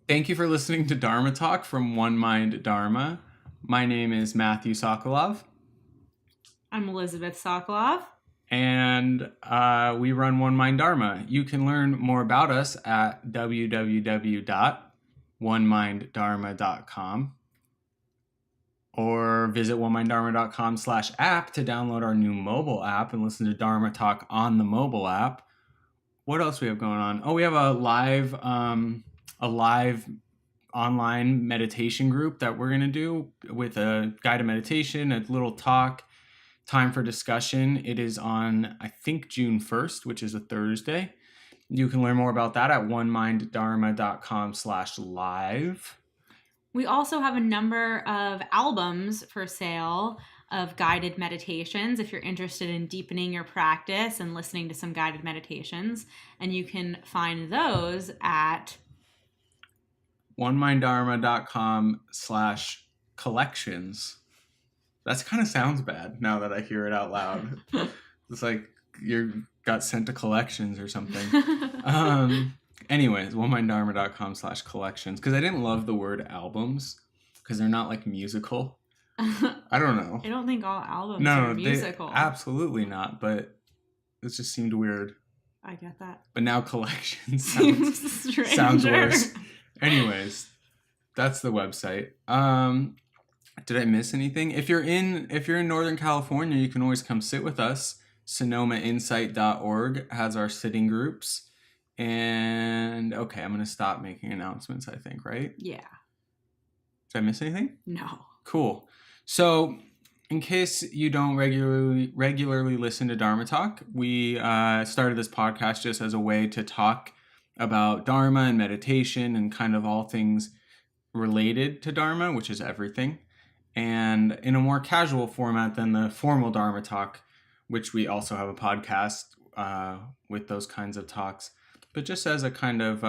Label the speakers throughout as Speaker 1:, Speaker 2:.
Speaker 1: Thank you for listening to Dharma Talk from One Mind Dharma. My name is Matthew Sokolov.
Speaker 2: I'm Elizabeth Sokolov.
Speaker 1: And we run One Mind Dharma. You can learn more about us at www.oneminddharma.com or visit oneminddharma.com/app to download our new mobile app and listen to Dharma Talk on the mobile app. What else we have going on? Oh, we have a live online meditation group that we're going to do with a guided meditation, a little talk, time for discussion. It is on, I think, June 1st, which is a Thursday. You can learn more about that at oneminddharma.com/live.
Speaker 2: We also have a number of albums for sale of guided meditations if you're interested in deepening your practice and listening to some guided meditations. And you can find those at
Speaker 1: oneminddharma.com/collections. That kind of sounds bad now that I hear it out loud. It's like you got sent to collections or something. Anyways, oneminddharma.com/collections, because I didn't love the word albums because they're not like musical. I don't know.
Speaker 2: I don't think all albums are musical.
Speaker 1: Absolutely not, but it just seemed weird.
Speaker 2: I get that.
Speaker 1: But now collections sounds worse. Anyways, that's the website. Did I miss anything? If you're in Northern California, you can always come sit with us. SonomaInsight.org has our sitting groups. And okay, I'm gonna stop making announcements, I think, right?
Speaker 2: Yeah.
Speaker 1: Did I miss anything?
Speaker 2: No.
Speaker 1: Cool. So in case you don't regularly listen to Dharma Talk, we started this podcast just as a way to talk about Dharma and meditation and kind of all things related to Dharma, which is everything, and in a more casual format than the formal Dharma Talk, which we also have a podcast with those kinds of talks, but just as a kind of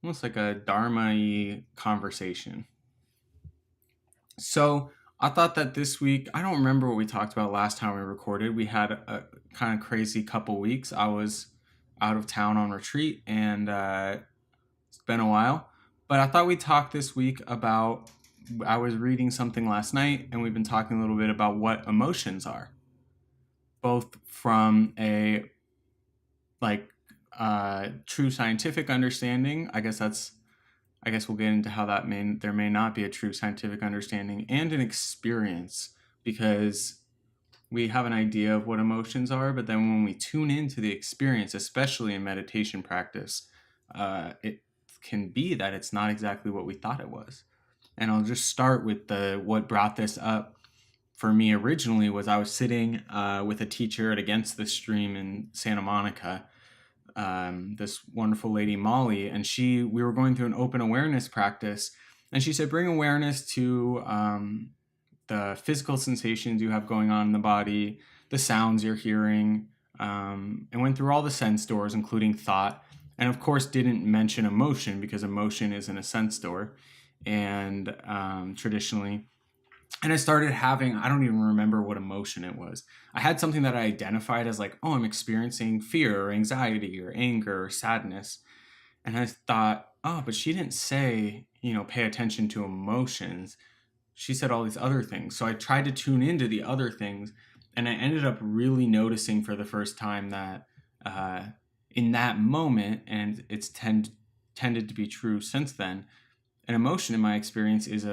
Speaker 1: almost like a Dharma-y conversation. So I thought that this week, I don't remember what we talked about last time we recorded. We had a kind of crazy couple weeks. I was out of town on retreat, and it's been a while. But I thought we'd talk this week about, I was reading something last night, and we've been talking a little bit about what emotions are. Both from a, true scientific understanding, I guess we'll get into how there may not be a true scientific understanding, and an experience, because we have an idea of what emotions are, but then when we tune into the experience, especially in meditation practice, it can be that it's not exactly what we thought it was. And I'll just start with what brought this up for me originally was I was sitting with a teacher at Against the Stream in Santa Monica, this wonderful lady, Molly, and we were going through an open awareness practice, and she said, bring awareness to the physical sensations you have going on in the body, the sounds you're hearing, and went through all the sense doors, including thought, and of course didn't mention emotion because emotion isn't a sense door, and traditionally. And I started having, I don't even remember what emotion it was. I had something that I identified as like, oh, I'm experiencing fear or anxiety or anger or sadness. And I thought, oh, but she didn't say, pay attention to emotions. She said all these other things. So I tried to tune into the other things. And I ended up really noticing for the first time that in that moment, and it's tended to be true since then, an emotion in my experience is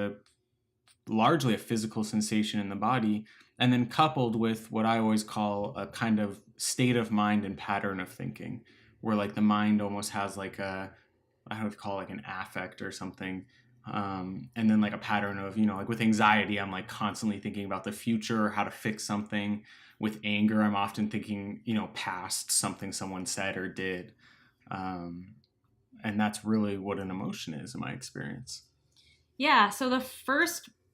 Speaker 1: largely a physical sensation in the body, and then coupled with what I always call a kind of state of mind and pattern of thinking, where like the mind almost has like I would call like an affect or something, and then like a pattern of, like with anxiety, I'm like constantly thinking about the future or how to fix something. With anger, I'm often thinking, past something someone said or did, and that's really what an emotion is in my experience.
Speaker 2: Yeah, so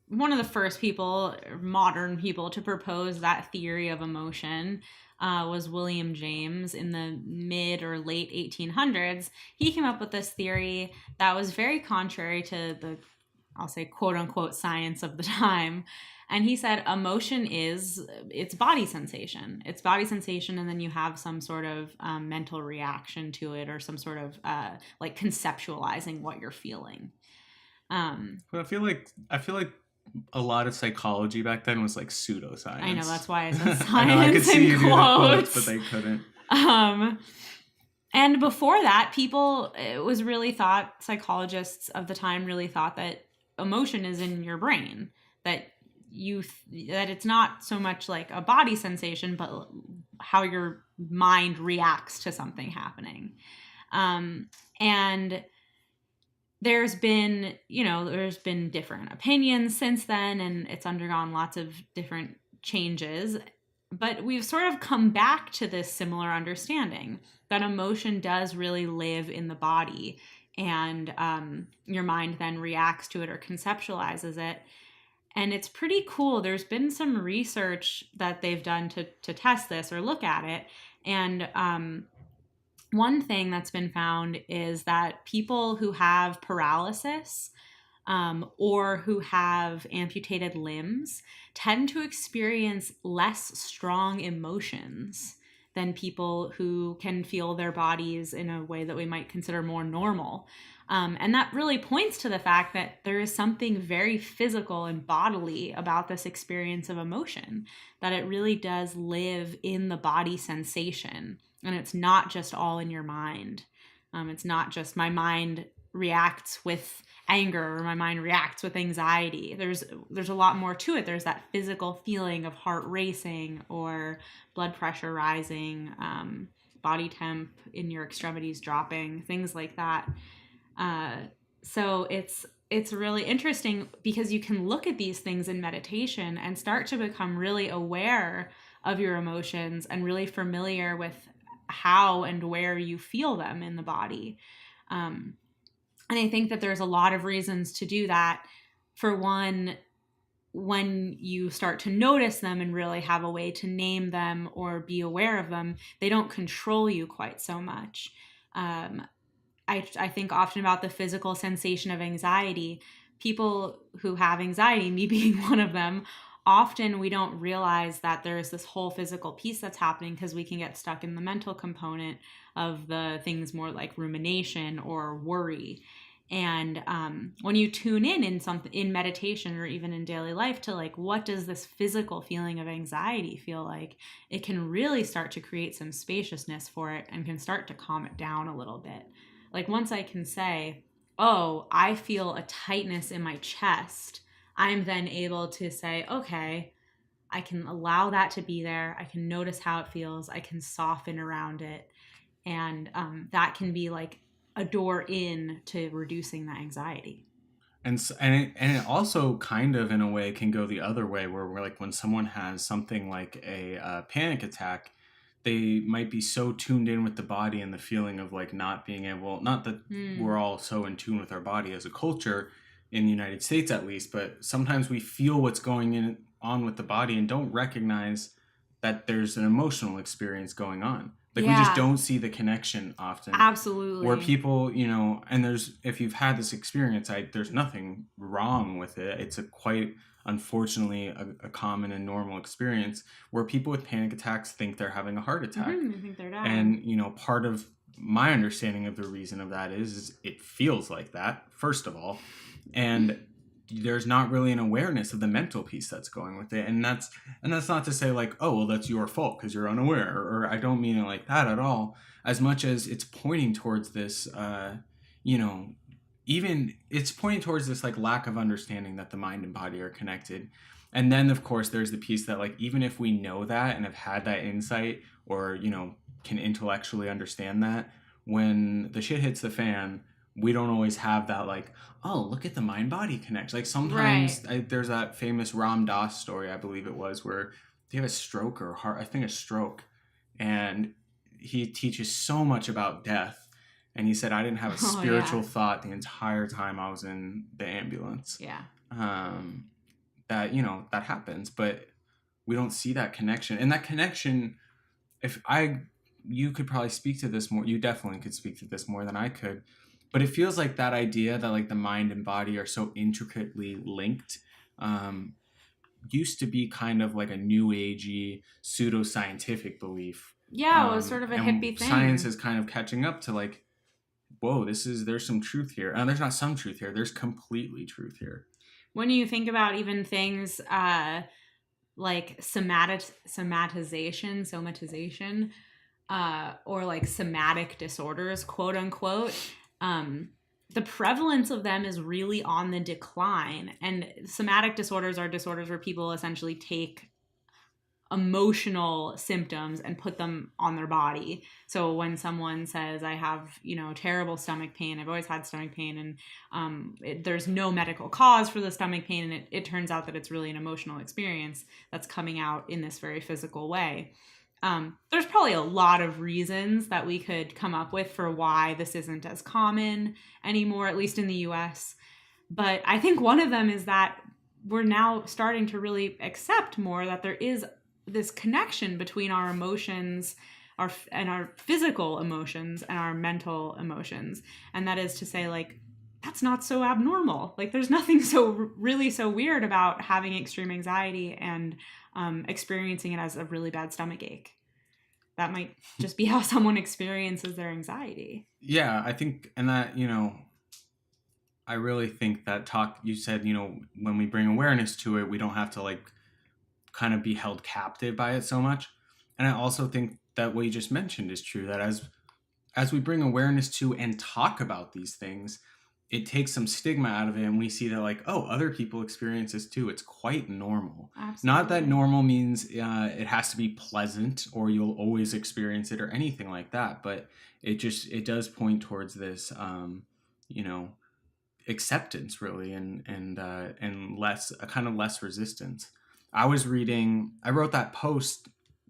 Speaker 2: one of the first people, modern people, to propose that theory of emotion was William James in the mid or late 1800s. He came up with this theory that was very contrary to the I'll say quote unquote science of the time. And he said emotion it's body sensation. It's body sensation, and then you have some sort of mental reaction to it, or some sort of like conceptualizing what you're feeling.
Speaker 1: Well, I feel like a lot of psychology back then was like pseudoscience.
Speaker 2: I know, that's why I said
Speaker 1: I know I could
Speaker 2: science
Speaker 1: see you
Speaker 2: in
Speaker 1: do the quotes,
Speaker 2: quotes.
Speaker 1: but they couldn't.
Speaker 2: And before that, it was really thought, psychologists of the time really thought that emotion is in your brain, that that it's not so much like a body sensation, but how your mind reacts to something happening. And there's been different opinions since then, and it's undergone lots of different changes. But we've sort of come back to this similar understanding that emotion does really live in the body, and your mind then reacts to it or conceptualizes it. And it's pretty cool. There's been some research that they've done to test this or look at it. And one thing that's been found is that people who have paralysis or who have amputated limbs tend to experience less strong emotions than people who can feel their bodies in a way that we might consider more normal. And that really points to the fact that there is something very physical and bodily about this experience of emotion, that it really does live in the body sensation. And it's not just all in your mind. It's not just my mind reacts with anger or my mind reacts with anxiety. There's a lot more to it. There's that physical feeling of heart racing or blood pressure rising, body temp in your extremities dropping, things like that. So it's really interesting because you can look at these things in meditation and start to become really aware of your emotions and really familiar with how and where you feel them in the body. And I think that there's a lot of reasons to do that. For one, when you start to notice them and really have a way to name them or be aware of them, they don't control you quite so much. I think often about the physical sensation of anxiety. People who have anxiety, me being one of them, often we don't realize that there's this whole physical piece that's happening because we can get stuck in the mental component of the things more like rumination or worry. And when you tune in meditation or even in daily life to like, what does this physical feeling of anxiety feel like, it can really start to create some spaciousness for it and can start to calm it down a little bit. Like once I can say, oh, I feel a tightness in my chest, I'm then able to say, okay, I can allow that to be there. I can notice how it feels. I can soften around it. And that can be like a door in to reducing the anxiety.
Speaker 1: And it also kind of in a way can go the other way, where we're like when someone has something like a panic attack, they might be so tuned in with the body and the feeling of like not being able, not that we're all so in tune with our body as a culture in the United States at least, but sometimes we feel what's on with the body and don't recognize that there's an emotional experience going on. Like we just don't see the connection often.
Speaker 2: Absolutely.
Speaker 1: Where people, and if you've had this experience, there's nothing wrong with it. It's a quite, unfortunately, a common and normal experience where people with panic attacks think they're having a heart attack.
Speaker 2: I think they're dying.
Speaker 1: And, part of my understanding of the reason of that is it feels like that, first of all. And there's not really an awareness of the mental piece that's going with it. And that's not to say like, oh, well, that's your fault because you're unaware, or I don't mean it like that at all, as much as it's pointing towards this, even it's pointing towards this like lack of understanding that the mind and body are connected. And then of course there's the piece that like, even if we know that and have had that insight or, can intellectually understand that, when the shit hits the fan, we don't always have that like, oh, look at the mind-body connection. Like sometimes there's that famous Ram Dass story, I believe it was, where they have a stroke or a stroke. And he teaches so much about death. And he said, I didn't have a spiritual thought the entire time I was in the ambulance.
Speaker 2: Yeah.
Speaker 1: That happens, but we don't see that connection. And that connection, you could probably speak to this more. You definitely could speak to this more than I could. But it feels like that idea that like the mind and body are so intricately linked used to be kind of like a new agey pseudoscientific belief.
Speaker 2: Yeah, it was sort of a
Speaker 1: And
Speaker 2: hippie
Speaker 1: science
Speaker 2: thing.
Speaker 1: is kind of catching up to like, whoa, there's some truth here. There's not some truth here. There's completely truth here.
Speaker 2: When you think about even things like somatization, or like somatic disorders, quote unquote, the prevalence of them is really on the decline. And somatic disorders are disorders where people essentially take emotional symptoms and put them on their body. So when someone says, I have, terrible stomach pain, I've always had stomach pain, and there's no medical cause for the stomach pain, and it turns out that it's really an emotional experience that's coming out in this very physical way. There's probably a lot of reasons that we could come up with for why this isn't as common anymore, at least in the US. But I think one of them is that we're now starting to really accept more that there is this connection between our emotions, our physical emotions and our mental emotions. And that is to say, like, that's not so abnormal. Like, there's nothing so weird about having extreme anxiety and experiencing it as a really bad stomach ache. That might just be how someone experiences their anxiety.
Speaker 1: Yeah, I think, and that, I really think that you said, when we bring awareness to it, we don't have to like kind of be held captive by it so much. And I also think that what you just mentioned is true, that as we bring awareness to and talk about these things, it takes some stigma out of it, and we see that like, oh, other people experience this too. It's quite normal.
Speaker 2: Absolutely.
Speaker 1: Not that normal means it has to be pleasant or you'll always experience it or anything like that, but it does point towards this acceptance really, and less, a kind of less resistance. I wrote that post.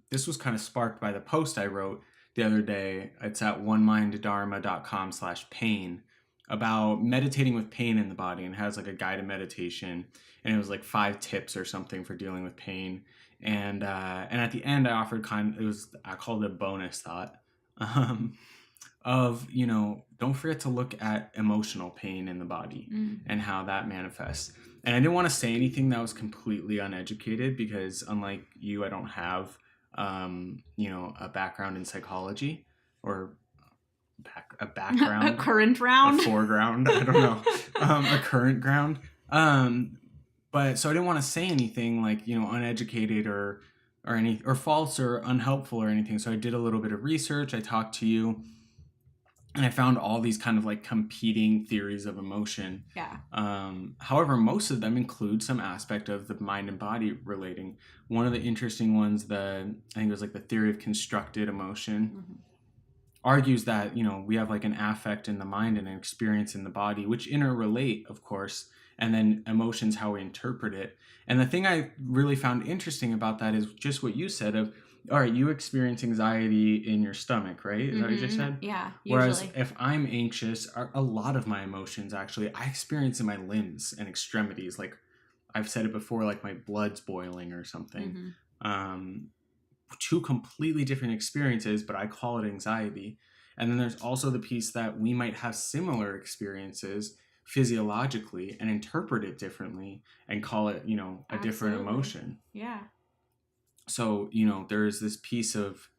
Speaker 1: This was kind of sparked by the post I wrote the other day. It's at oneminddharma.com/pain, about meditating with pain in the body, and has like a guided meditation, and it was like 5 tips or something for dealing with pain. And at the end I offered I called it a bonus thought, of, don't forget to look at emotional pain in the body and how that manifests. And I didn't want to say anything that was completely uneducated, because unlike you, I don't have a background in psychology, or a background,
Speaker 2: a current round,
Speaker 1: a foreground, I don't know, a current ground. But so I didn't want to say anything like, uneducated or false or unhelpful or anything. So I did a little bit of research. I talked to you, and I found all these kind of like competing theories of emotion.
Speaker 2: Yeah.
Speaker 1: However, most of them include some aspect of the mind and body relating. One of the interesting ones, I think it was like the theory of constructed emotion, argues that, we have like an affect in the mind and an experience in the body, which interrelate, of course, and then emotions, how we interpret it. And the thing I really found interesting about that is just what you said of, all right, you experience anxiety in your stomach, right? Is that what you just said?
Speaker 2: Yeah, usually.
Speaker 1: Whereas if I'm anxious, a lot of my emotions actually I experience in my limbs and extremities. Like I've said it before, like my blood's boiling or something. 2 completely different experiences, but I call it anxiety. And then there's also the piece that we might have similar experiences physiologically and interpret it differently and call it, a different emotion.
Speaker 2: Yeah.
Speaker 1: So, there's this piece of,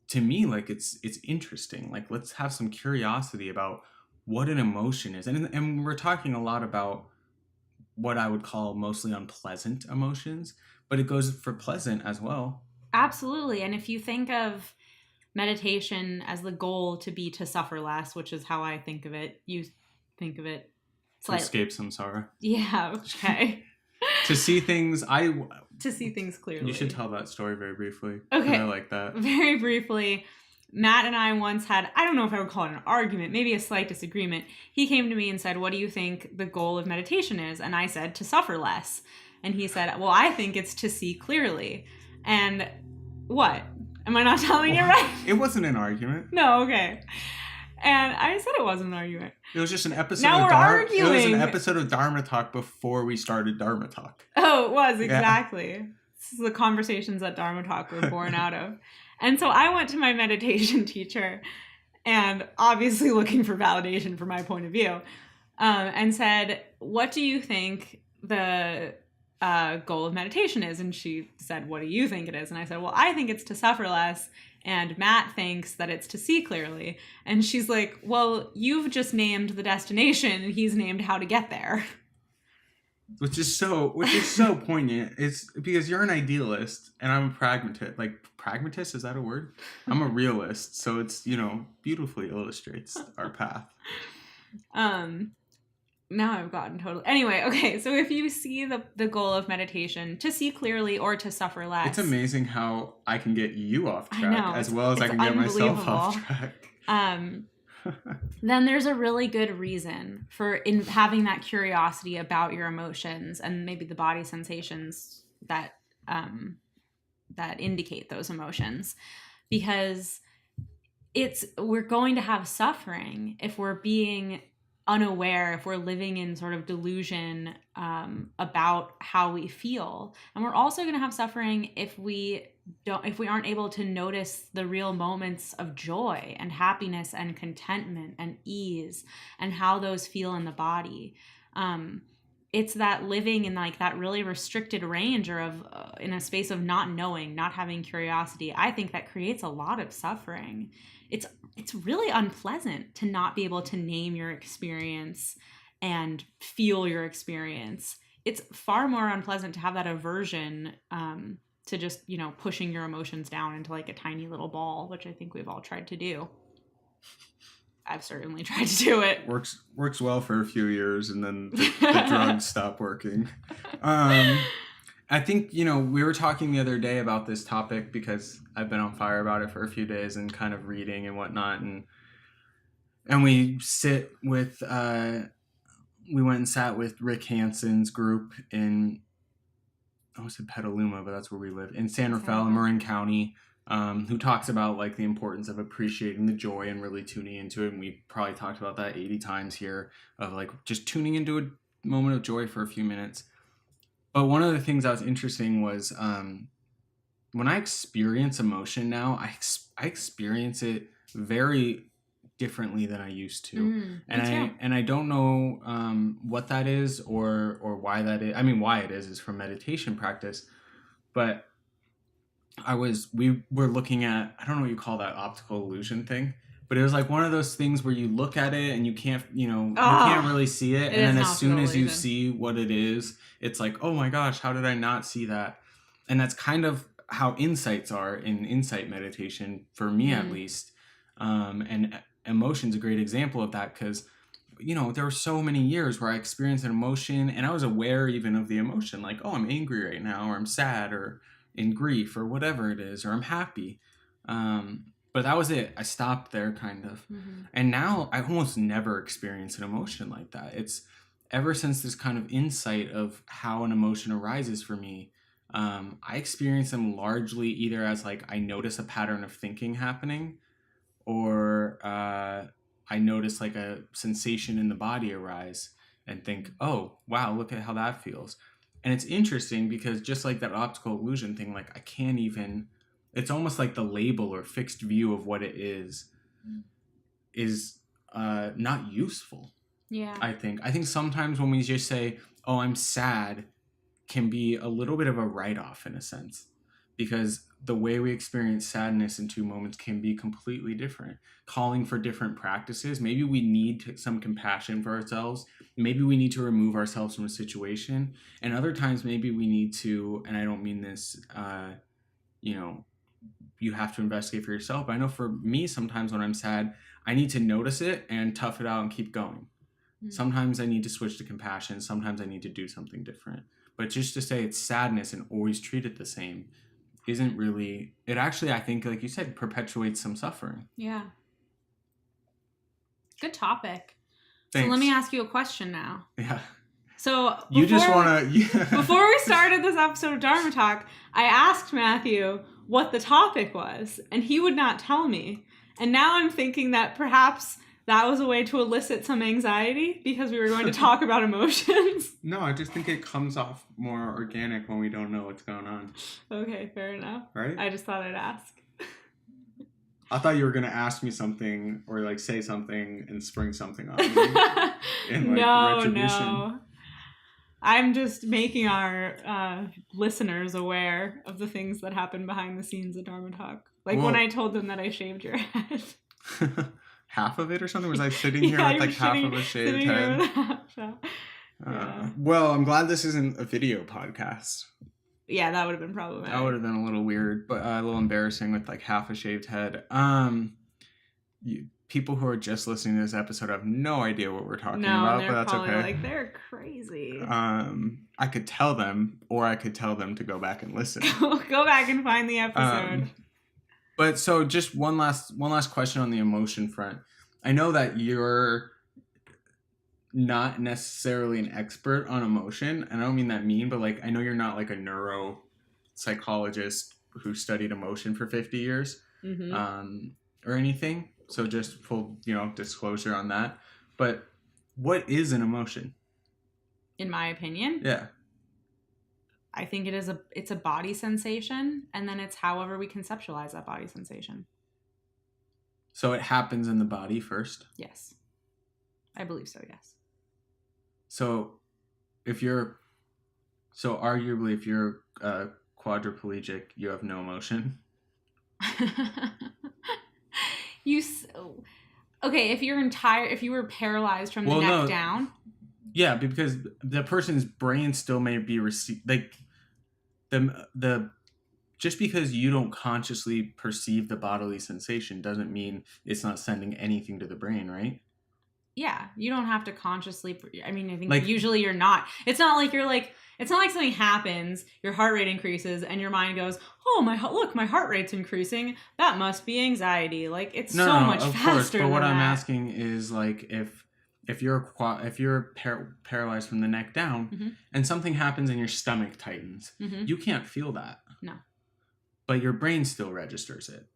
Speaker 1: to me, like it's interesting. Like, let's have some curiosity about what an emotion is. And we're talking a lot about what I would call mostly unpleasant emotions, but it goes for pleasant as well.
Speaker 2: Absolutely. And if you think of meditation as the goal to suffer less, which is how I think of it, you think of it
Speaker 1: to escape some sorrow.
Speaker 2: Yeah, okay.
Speaker 1: To see things
Speaker 2: clearly.
Speaker 1: You should tell that story very briefly.
Speaker 2: Okay.
Speaker 1: I like that.
Speaker 2: Very briefly, Matt and I once had, I don't know if I would call it an argument, maybe a slight disagreement. He came to me and said, what do you think the goal of meditation is? And I said, to suffer less. And he said, well, I think it's to see clearly. And what? Am I not telling you right?
Speaker 1: It wasn't an argument.
Speaker 2: No, okay. And I said it wasn't an argument.
Speaker 1: It was just an episode
Speaker 2: now we're arguing.
Speaker 1: It was an episode of Dharma Talk before we started Dharma Talk.
Speaker 2: Oh, it was, exactly. Yeah. This is the conversations that Dharma Talk were born out of. And so I went to my meditation teacher and obviously looking for validation for my point of view, and said, what do you think the goal of meditation is? And she said, what do you think it is? And I said, well, I think it's to suffer less. And Matt thinks that it's to see clearly. And she's like, well, you've just named the destination and he's named how to get there.
Speaker 1: Which is so poignant. It's because you're an idealist and I'm a pragmatist. Like, pragmatist, is that a word? I'm a realist. So it's, beautifully illustrates our path.
Speaker 2: Now I've gotten totally... Anyway, okay, so if you see the goal of meditation to see clearly or to suffer less...
Speaker 1: It's amazing how I can get you off track as well as I can get myself off track.
Speaker 2: Then there's a really good reason for having that curiosity about your emotions and maybe the body sensations that indicate those emotions. Because we're going to have suffering if we're being unaware, if we're living in sort of delusion about how we feel. And we're also going to have suffering if we aren't able to notice the real moments of joy and happiness and contentment and ease and how those feel in the body. It's that living in like that really restricted range or of in a space of not knowing, not having curiosity. I think that creates a lot of suffering. It's really unpleasant to not be able to name your experience and feel your experience. It's far more unpleasant to have that aversion to just, pushing your emotions down into like a tiny little ball, which I think we've all tried to do. I've certainly tried to do it.
Speaker 1: Works well for a few years and then the drugs stop working. I think, we were talking the other day about this topic because I've been on fire about it for a few days and kind of reading and whatnot. And we sit with, we went and sat with Rick Hansen's group in, I said Petaluma, but that's where we live, in San Rafael in Marin County, who talks about like the importance of appreciating the joy and really tuning into it. And we probably talked about that 80 times here of like just tuning into a moment of joy for a few minutes. But one of the things that was interesting was when I experience emotion now, I experience it very differently than I used to. And I don't know what that is or why that is. I mean, why it is from meditation practice. But we were looking at, I don't know what you call that optical illusion thing. But it was like one of those things where you look at it and you can't, you can't really see it. And then as soon as you see what it is, it's like, oh my gosh, how did I not see that? And that's kind of how insights are in insight meditation, for me at least. And emotion's a great example of that because, there were so many years where I experienced an emotion and I was aware even of the emotion, like, oh, I'm angry right now, or I'm sad, or in grief, or whatever it is, or I'm happy. But that was it. I stopped there kind of. And now I almost never experience an emotion like that. It's ever since this kind of insight of how an emotion arises for me, I experience them largely either as like I notice a pattern of thinking happening, or I notice like a sensation in the body arise and think, oh, wow, look at how that feels. And it's interesting because just like that optical illusion thing, like I can't even... It's almost like the label or fixed view of what it is not useful.
Speaker 2: Yeah.
Speaker 1: I think sometimes when we just say, oh, I'm sad, can be a little bit of a write-off in a sense. Because the way we experience sadness in two moments can be completely different. Calling for different practices. Maybe we need some compassion for ourselves. Maybe we need to remove ourselves from a situation. And other times maybe we need to, and I don't mean this, you have to investigate for yourself. But I know for me, sometimes when I'm sad, I need to notice it and tough it out and keep going. Sometimes I need to switch to compassion. Sometimes I need to do something different. But just to say it's sadness and always treat it the same isn't really... It actually, I think, like you said, perpetuates some suffering.
Speaker 2: Yeah. Good topic.
Speaker 1: Thanks.
Speaker 2: So let me ask you a question now.
Speaker 1: Yeah.
Speaker 2: So
Speaker 1: you just want to...
Speaker 2: Before we started this episode of Dharma Talk, I asked Matthew what the topic was, and he would not tell me. And now I'm thinking that perhaps that was a way to elicit some anxiety because we were going to talk about emotions.
Speaker 1: No, I just think it comes off more organic when we don't know what's going on.
Speaker 2: Okay, fair enough.
Speaker 1: Right?
Speaker 2: I just thought I'd ask.
Speaker 1: I thought you were gonna ask me something or like say something and spring something on me in like retribution.
Speaker 2: No. I'm just making our listeners aware of the things that happen behind the scenes of Dharma Talk. Like when I told them that I shaved your head.
Speaker 1: Half of it or something? Was I sitting here with like half of a shaved head? Well, I'm glad this isn't a video podcast.
Speaker 2: Yeah, that would have been problematic.
Speaker 1: That would have been a little weird, but a little embarrassing with like half a shaved head. People who are just listening to this episode have no idea what we're talking about, but that's okay.
Speaker 2: Like, they're crazy.
Speaker 1: I could tell them, or I could tell them to go back and listen.
Speaker 2: Go back and find the episode.
Speaker 1: But so just one last question on the emotion front. I know that you're not necessarily an expert on emotion, and I don't mean that mean, but like I know you're not like a neuropsychologist who studied emotion for 50 years, or anything. So just full, disclosure on that. But what is an emotion?
Speaker 2: In my opinion?
Speaker 1: Yeah.
Speaker 2: I think it's a body sensation, and then it's however we conceptualize that body sensation.
Speaker 1: So it happens in the body first?
Speaker 2: Yes. I believe so, yes.
Speaker 1: So arguably if you're quadriplegic, you have no emotion?
Speaker 2: Okay, if you were paralyzed from the neck down.
Speaker 1: Yeah, because the person's brain still may be like the just because you don't consciously perceive the bodily sensation doesn't mean it's not sending anything to the brain, right?
Speaker 2: Yeah, you don't have to consciously. I mean, I think usually you're not. It's not like it's not like something happens, your heart rate increases, and your mind goes, "Oh my heart rate's increasing. That must be anxiety." Like it's much faster. Of course,
Speaker 1: but what I'm asking is like if you're paralyzed from the neck down, and something happens and your stomach tightens, you can't feel that.
Speaker 2: No.
Speaker 1: But your brain still registers it,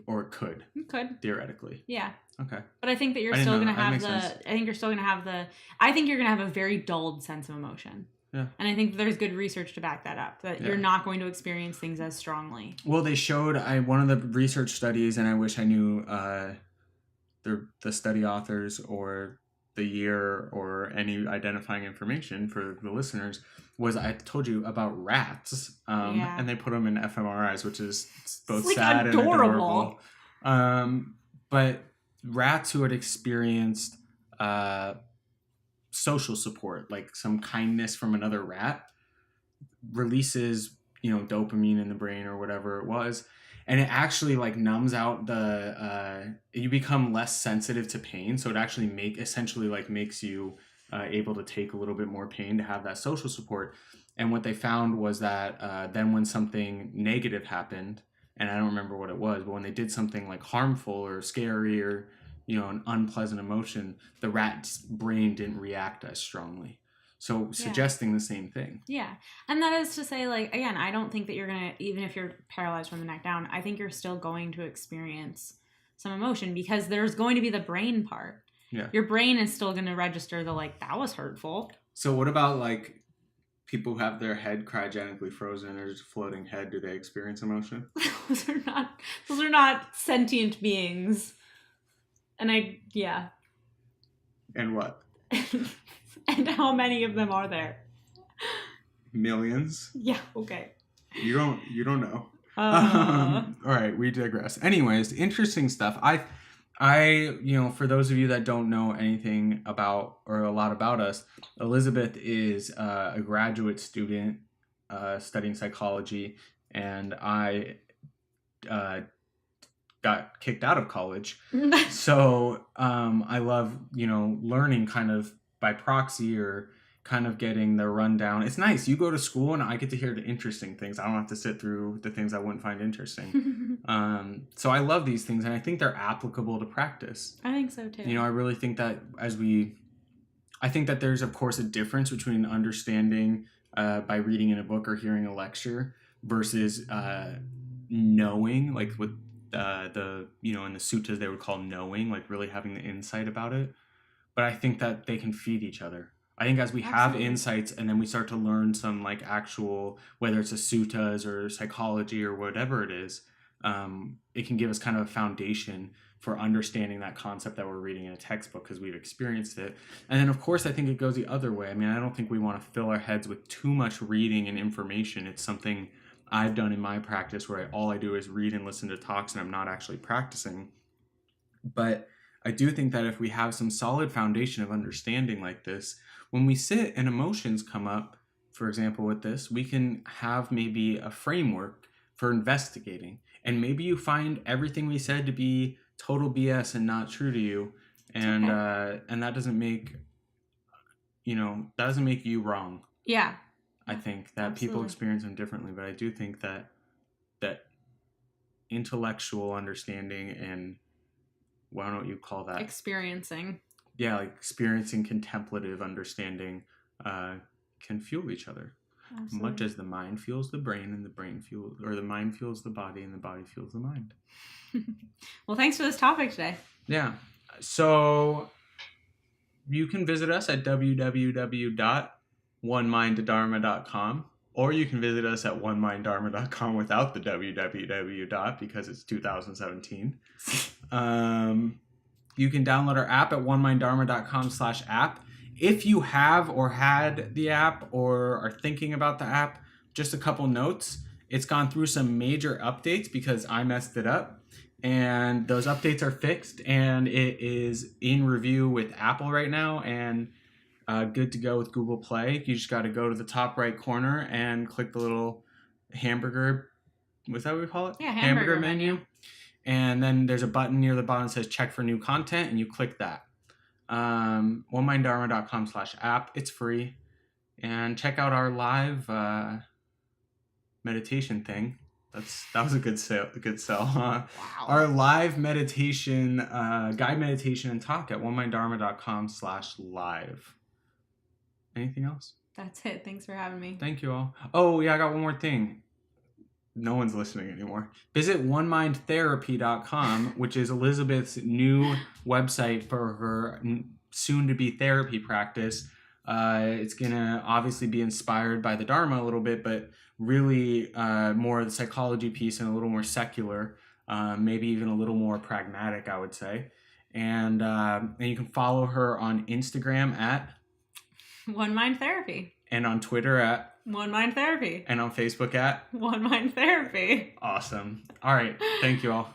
Speaker 1: or it could.
Speaker 2: It could
Speaker 1: theoretically.
Speaker 2: Yeah.
Speaker 1: Okay.
Speaker 2: But I think that you're still gonna have I think you're gonna have a very dulled sense of emotion.
Speaker 1: Yeah.
Speaker 2: And I think there's good research to back that up, that you're not going to experience things as strongly.
Speaker 1: Well, they showed one of the research studies, and I wish I knew the study authors or the year or any identifying information for the listeners, was I told you about rats, and they put them in fMRIs, which is both sad and adorable. But rats who had experienced social support, like some kindness from another rat, releases dopamine in the brain or whatever it was, and it actually like numbs out you become less sensitive to pain, so it actually makes you able to take a little bit more pain to have that social support. And what they found was that then when something negative happened, and I don't remember what it was, but when they did something like harmful or scary or an unpleasant emotion, the rat's brain didn't react as strongly. So suggesting the same thing.
Speaker 2: Yeah. And that is to say, like, again, I don't think that you're going to, even if you're paralyzed from the neck down, I think you're still going to experience some emotion, because there's going to be the brain part.
Speaker 1: Yeah.
Speaker 2: Your brain is still going to register the, like, that was hurtful.
Speaker 1: So what about, like, people who have their head cryogenically frozen or just floating head? Do they experience emotion?
Speaker 2: Those are not sentient beings. And
Speaker 1: And what?
Speaker 2: And how many of them are there?
Speaker 1: Millions?
Speaker 2: Yeah, okay.
Speaker 1: You don't know. All right, we digress. Anyways, interesting stuff. I for those of you that don't know anything about or a lot about us, Elizabeth is a graduate student studying psychology, and I got kicked out of college. So I love, learning kind of by proxy, or kind of getting the rundown. It's nice. You go to school and I get to hear the interesting things. I don't have to sit through the things I wouldn't find interesting. So I love these things, and I think they're applicable to practice.
Speaker 2: I think so too.
Speaker 1: I really think that I think that there's of course a difference between understanding by reading in a book or hearing a lecture versus knowing, like with in the suttas they would call knowing, like really having the insight about it. But I think that they can feed each other. I think as we have insights and then we start to learn some like actual, whether it's a suttas or psychology or whatever it is, it can give us kind of a foundation for understanding that concept that we're reading in a textbook because we've experienced it. And then, of course, I think it goes the other way. I mean, I don't think we want to fill our heads with too much reading and information. It's something I've done in my practice where all I do is read and listen to talks and I'm not actually practicing. But I do think that if we have some solid foundation of understanding like this, when we sit and emotions come up, for example, with this, we can have maybe a framework for investigating. And maybe you find everything we said to be total BS and not true to you. And and that doesn't make you wrong.
Speaker 2: Yeah.
Speaker 1: I think that people experience them differently, but I do think that intellectual understanding and why don't you call that
Speaker 2: experiencing?
Speaker 1: Yeah, like experiencing contemplative understanding can fuel each other. Absolutely. Much as the mind fuels the brain and the mind fuels the body and the body fuels the mind.
Speaker 2: Well, thanks for this topic today.
Speaker 1: Yeah. So you can visit us at www.oneminddharma.com or you can visit us at oneminddharma.com without the www because it's 2017. You can download our app at oneminddharma.com/app. If you have or had the app or are thinking about the app, just a couple notes. It's gone through some major updates because I messed it up. And those updates are fixed and it is in review with Apple right now and good to go with Google Play. You just got to go to the top right corner and click the little hamburger. What's that what we call it?
Speaker 2: Yeah, hamburger menu.
Speaker 1: And then there's a button near the bottom that says check for new content and you click that. oneminddharma.com/app. It's free. And check out our live meditation thing. That was a good sell. Wow. Our live meditation, guide meditation and talk at oneminddharma.com/live. Anything else?
Speaker 2: That's it. Thanks for having me.
Speaker 1: Thank you all. Oh, yeah, I got one more thing. No one's listening anymore. Visit onemindtherapy.com, which is Elizabeth's new website for her soon-to-be therapy practice. It's going to obviously be inspired by the Dharma a little bit, but really more of the psychology piece and a little more secular, maybe even a little more pragmatic, I would say. And you can follow her on Instagram at
Speaker 2: One Mind Therapy.
Speaker 1: And on Twitter at
Speaker 2: One Mind Therapy.
Speaker 1: And on Facebook at
Speaker 2: One Mind Therapy.
Speaker 1: Awesome. All right. Thank you all.